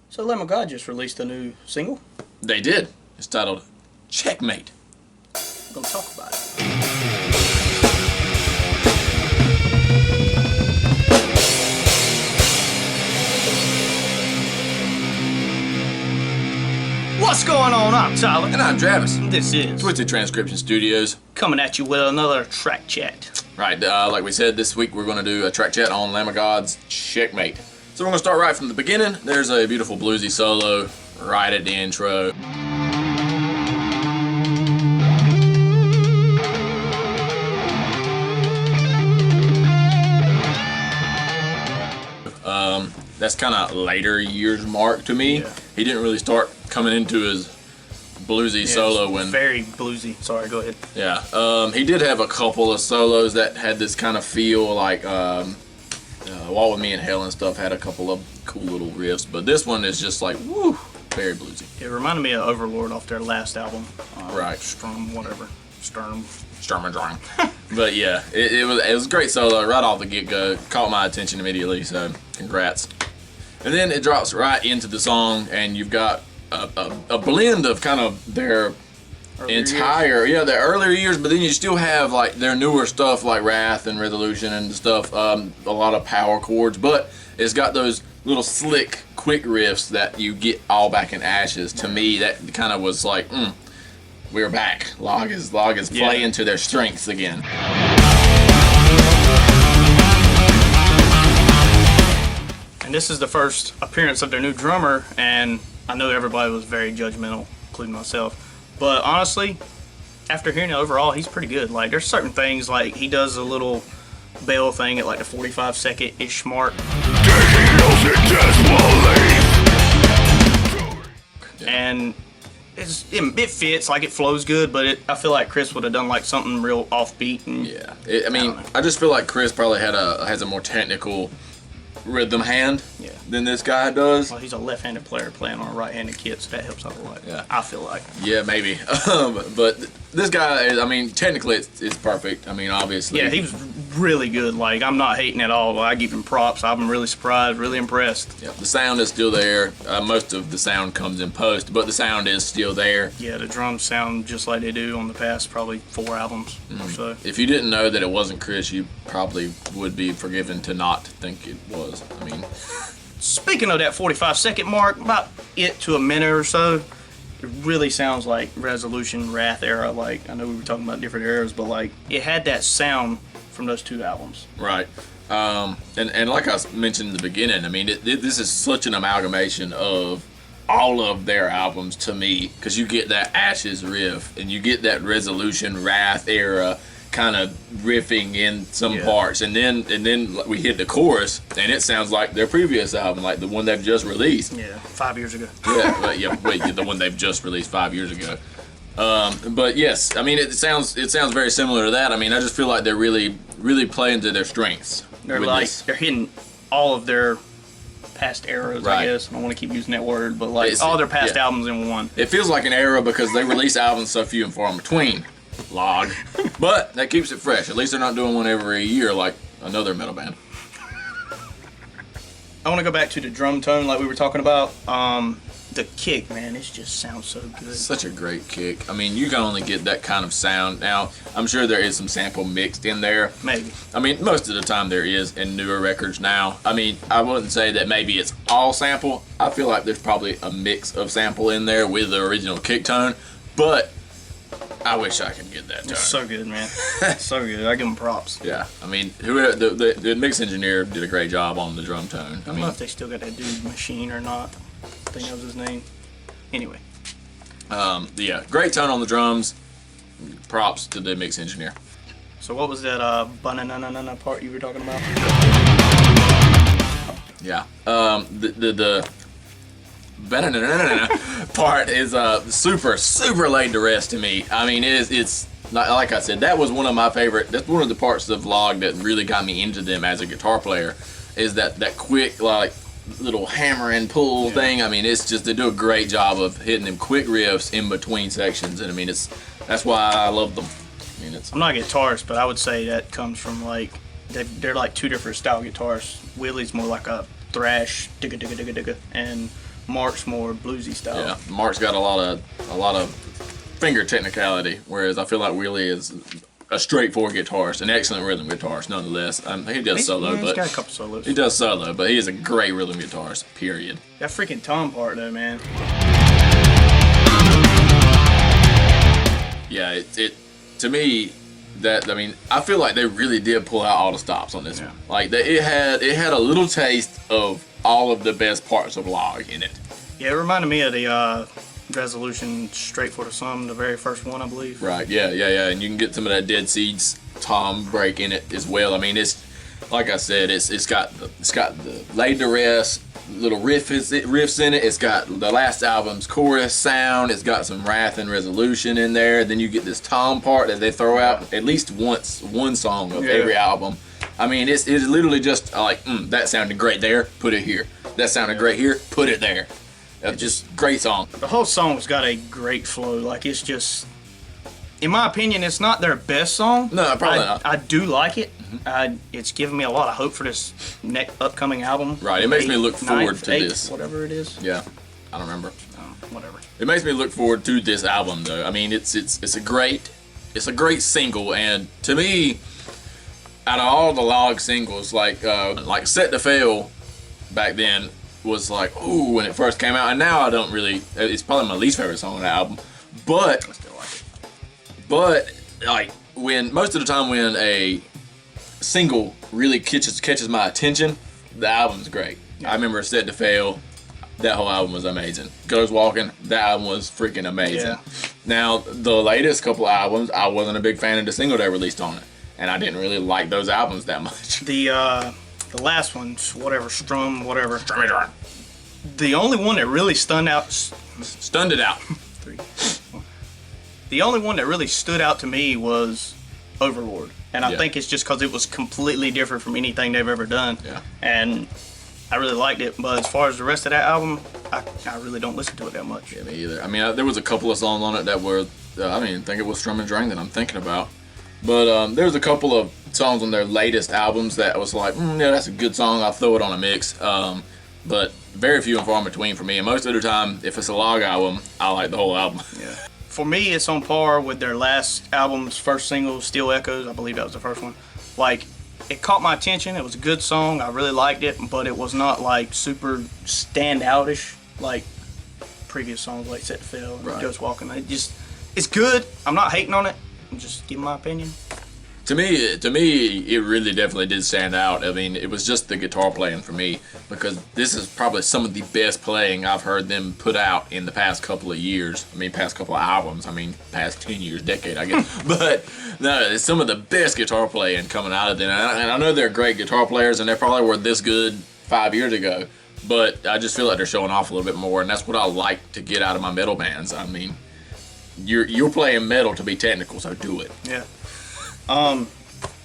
So Lamb of God just released a new single. They did. It's titled Checkmate. We're going to talk about it. What's going on? I'm Tyler. And I'm Travis. This is Twisted Transcription Studios. coming at you with another track chat. Right, like we said, this week we're going to do a track chat on Lamb of God's Checkmate. So we're going to start right from the beginning. There's a beautiful bluesy solo right at the intro. That's kind of later years mark to me. Yeah. He didn't really start coming into his bluesy solo when... Very bluesy. Sorry, go ahead. Yeah, he did have a couple of solos that had this kind of feel like Walk With Me in Hell and stuff had a couple of cool little riffs, but this one is just like, woo, very bluesy. It reminded me of Overlord off their last album. Right. Sturm, whatever. Sturm and Drang. But yeah, it was a great solo right off the get-go. Caught my attention immediately, so congrats. And then it drops right into the song, and you've got a blend of kind of their their earlier years, but then you still have like their newer stuff like Wrath and Resolution and stuff, a lot of power chords, but it's got those little slick, quick riffs that you get all back in Ashes. To me, that kind of was like, we're back. Log is playing to their strengths again. And this is the first appearance of their new drummer, and I know everybody was very judgmental, including myself. But honestly, after hearing it overall, he's pretty good. Like, there's certain things, like he does a little bell thing at like the 45-second-ish mark. And it fits, like it flows good, but I feel like Chris would have done like something real offbeat. And yeah, I just feel like Chris probably has a more technical rhythm hand than this guy does. Well, he's a left-handed player playing on a right-handed kit, so that helps out a lot. Yeah, I feel like. Yeah, maybe. But this guy, technically it's perfect. Obviously. Yeah, he was really good. Like, I'm not hating at all. I give him props. I'm really surprised, really impressed. Yeah, the sound is still there. Most of the sound comes in post, but the sound is still there. Yeah, the drums sound just like they do on the past probably 4 albums or so. If you didn't know that it wasn't Chris, you probably would be forgiven to not think it was. Speaking of that 45-second mark, about it to a minute or so, it really sounds like Resolution, Wrath era. Like, I know we were talking about different eras, but like it had that sound from those 2 albums. Right. And like I mentioned in the beginning, this is such an amalgamation of all of their albums to me, because you get that Ashes riff and you get that Resolution, Wrath era kind of riffing in some parts, and then we hit the chorus and it sounds like their previous album, like the one they've just released. Yeah, 5 years ago. The one they've just released 5 years ago. But yes, it sounds very similar to that. I just feel like they're really playing to their strengths. They're hitting all of their past eras, right. I guess. I don't want to keep using that word, but like all their past albums in one. It feels like an era because they release albums so few and far in between. Log. But that keeps it fresh. At least they're not doing one every year like another metal band. I want to go back to the drum tone like we were talking about. The kick, man, it just sounds so good. Such a great kick. You can only get that kind of sound. Now, I'm sure there is some sample mixed in there. Maybe. Most of the time there is in newer records now. I wouldn't say that maybe it's all sample. I feel like there's probably a mix of sample in there with the original kick tone, but I wish I could get that tone. It's so good, man. So good. I give them props. Yeah. Whoever the mix engineer did a great job on the drum tone. I don't know if they still got that dude Machine or not. I think that was his name. Anyway. Yeah, great tone on the drums. Props to the mix engineer. So what was that banana part you were talking about? Yeah. The part is super laid to rest to me. It's like I said, that was one of my favorite. That's one of the parts of Log that really got me into them as a guitar player. Is that quick like little hammer and pull thing. It's just they do a great job of hitting them quick riffs in between sections, and that's why I love them. I'm not a guitarist, but I would say that comes from like they're like 2 different style guitars. Willie's more like a thrash digga digga digga digga, and Mark's more bluesy style. Yeah, Mark's got a lot of finger technicality, whereas I feel like Willie is a straightforward guitarist, an excellent rhythm guitarist nonetheless. He does solo, he's but got a couple solos. he does solo, but he is a great rhythm guitarist. Period. That freaking tom part though, man. Yeah, it to me that I feel like they really did pull out all the stops on this one. Like it had a little taste of all of the best parts of Log in it. Yeah, it reminded me of the Resolution Straight for the Sun, the very first one, I believe. Right. Yeah. And you can get some of that Dead Seeds tom break in it as well. I mean, it's like I said, it's got the Laid to Rest little riffs in it. It's got the last album's chorus sound. It's got some Wrath and Resolution in there. Then you get this tom part that they throw out at least once, one song of every album. I mean, it's literally just like, that sounded great there, put it here. That sounded great here, put it there. Just great song. The whole song's got a great flow. Like, it's just, in my opinion, it's not their best song. No, probably not. I do like it. It's given me a lot of hope for this upcoming album. Right, it makes me look forward to this. Whatever it is. Yeah, I don't remember. Whatever. It makes me look forward to this album, though. I mean, it's a great single, and to me, out of all the Log singles, like Set to Fail back then was like, ooh, when it first came out, and now I don't really, it's probably my least favorite song on the album, but I still like it. But like most of the time when a single really catches my attention, the album's great. I remember Set to Fail, that whole album was amazing. Goes Walking, that album was freaking amazing. Yeah. Now, the latest couple albums, I wasn't a big fan of the single they released on it, and I didn't really like those albums that much. The last one, Strum, whatever. The only one that really stunned out. The only one that really stood out to me was Overlord. And I think it's just because it was completely different from anything they've ever done. Yeah. And I really liked it. But as far as the rest of that album, I really don't listen to it that much. Yeah, me either. I mean, there was a couple of songs on it that were, I don't even think it was Strum and Drang that I'm thinking about. But there was a couple of songs on their latest albums that was like, yeah, that's a good song, I'll throw it on a mix. But very few and far in between for me. And most of the time, if it's a Log album, I like the whole album. Yeah. For me, it's on par with their last album's first single, Steel Echoes. I believe that was the first one. Like, it caught my attention. It was a good song. I really liked it, but it was not like super standoutish like previous songs like Set to Fail and Ghost Walking. It's good. I'm not hating on it. I'm just giving my opinion. To me, it really definitely did stand out. I mean, it was just the guitar playing for me, because this is probably some of the best playing I've heard them put out in the past couple of years. I mean, past couple of albums. I mean, past 10 years, decade, I guess. But no, it's some of the best guitar playing coming out of them. And I know they're great guitar players, and they probably were this good 5 years ago. But I just feel like they're showing off a little bit more, and that's what I like to get out of my metal bands. I mean, you're playing metal to be technical, so do it. Yeah.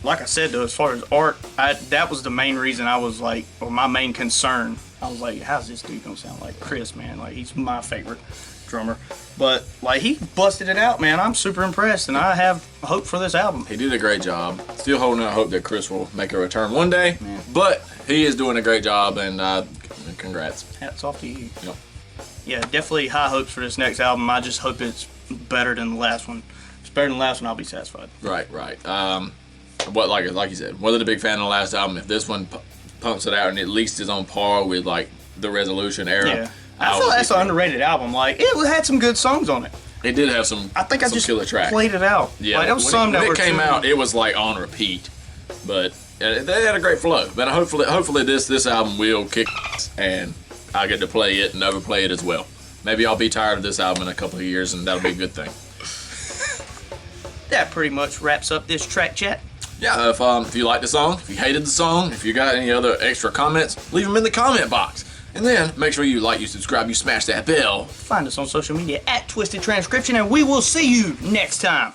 Like I said though, as far as art, that was the main reason I was like, or my main concern. I was like, how's this dude gonna sound like Chris, man? Like, he's my favorite drummer. But like, he busted it out, man. I'm super impressed, and I have hope for this album. He did a great job. Still holding out hope that Chris will make a return one day. Man. But he is doing a great job, and congrats. Hats off to you. Yep. Yeah, definitely high hopes for this next album. I just hope it's better than the last one. If it's better than the last one, I'll be satisfied. Right. What like you said, wasn't a big fan of the last album. If this one pumps it out and at least is on par with like the Resolution era, yeah. I feel like that's an underrated album. Like, it had some good songs on it. It did have some. I think I just killer tracks. Played it out. Yeah, like, there was some that when it came out, it was like on repeat. But they had a great flow. But hopefully this album will kick and I get to play it and overplay it as well. Maybe I'll be tired of this album in a couple of years, and that'll be a good thing. That pretty much wraps up this track chat. Yeah, if you liked the song, if you hated the song, if you got any other extra comments, leave them in the comment box. And then make sure you like, you subscribe, you smash that bell. Find us on social media at Twisted Transcription, and we will see you next time.